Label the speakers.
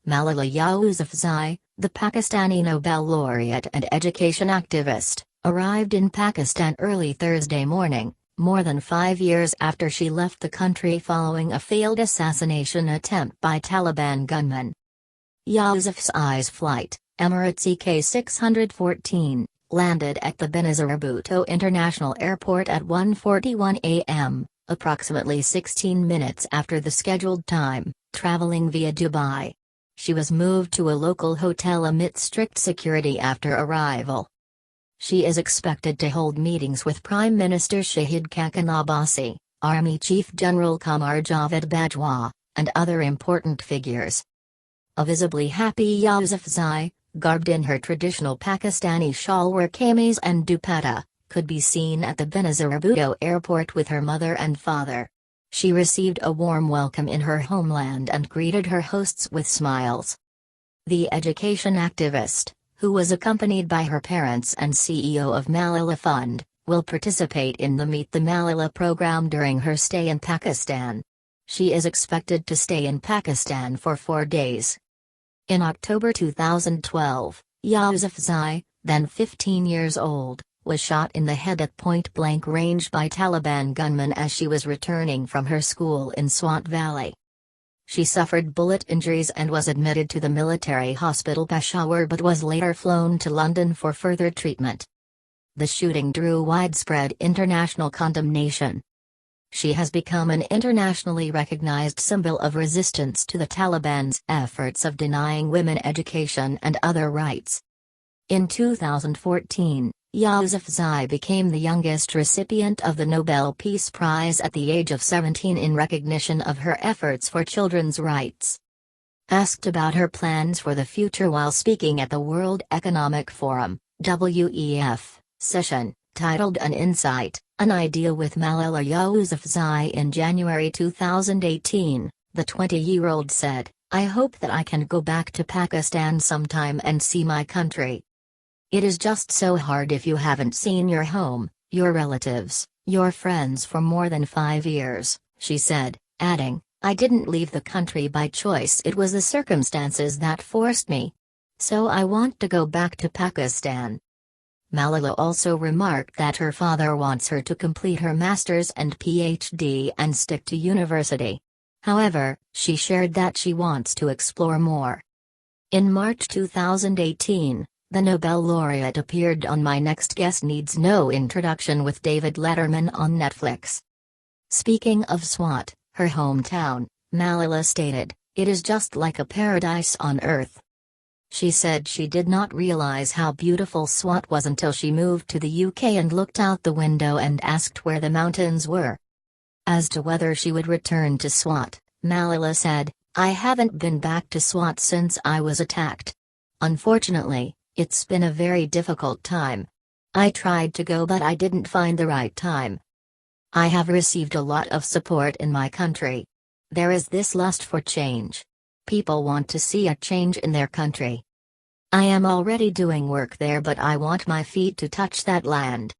Speaker 1: Malala Yousafzai, the Pakistani Nobel laureate and education activist, arrived in Pakistan early Thursday morning, more than 5 years after she left the country following a failed assassination attempt by Taliban gunmen. Yousafzai's flight, Emirates EK614, landed at the Benazir Bhutto International Airport at 1:41 a.m., approximately 16 minutes after the scheduled time, traveling via Dubai. She was moved to a local hotel amid strict security after arrival. She is expected to hold meetings with Prime Minister Shahid Khaqan Abbasi, Army Chief General Qamar Javed Bajwa, and other important figures. A visibly happy Yousafzai, garbed in her traditional Pakistani shalwar kameez and dupatta, could be seen at the Benazir Bhutto airport with her mother and father. She received a warm welcome in her homeland and greeted her hosts with smiles. The education activist, who was accompanied by her parents and CEO of Malala Fund, will participate in the Meet the Malala program during her stay in Pakistan. She is expected to stay in Pakistan for 4 days. In October 2012, Yousafzai, then 15 years old, was shot in the head at point-blank range by Taliban gunmen as she was returning from her school in Swat Valley. She suffered bullet injuries and was admitted to the military hospital Peshawar but was later flown to London for further treatment. The shooting drew widespread international condemnation. She has become an internationally recognized symbol of resistance to the Taliban's efforts of denying women education and other rights. In 2014, Yousafzai became the youngest recipient of the Nobel Peace Prize at the age of 17 in recognition of her efforts for children's rights. Asked about her plans for the future while speaking at the World Economic Forum (WEF) session, titled An Insight, an Idea with Malala Yousafzai in January 2018, the 20-year-old said, "I hope that I can go back to Pakistan sometime and see my country. It is just so hard if you haven't seen your home, your relatives, your friends for more than 5 years," she said, adding, "I didn't leave the country by choice, it was the circumstances that forced me. So I want to go back to Pakistan." Malala also remarked that her father wants her to complete her master's and PhD and stick to university. However, she shared that she wants to explore more. In March 2018, the Nobel laureate appeared on My Next Guest Needs No Introduction with David Letterman on Netflix. Speaking of Swat, her hometown, Malala stated, "It is just like a paradise on earth." She said she did not realize how beautiful Swat was until she moved to the UK and looked out the window and asked where the mountains were. As to whether she would return to Swat, Malala said, "I haven't been back to Swat since I was attacked. Unfortunately, it's been a very difficult time. I tried to go but I didn't find the right time. I have received a lot of support in my country. There is this lust for change. People want to see a change in their country. I am already doing work there but I want my feet to touch that land."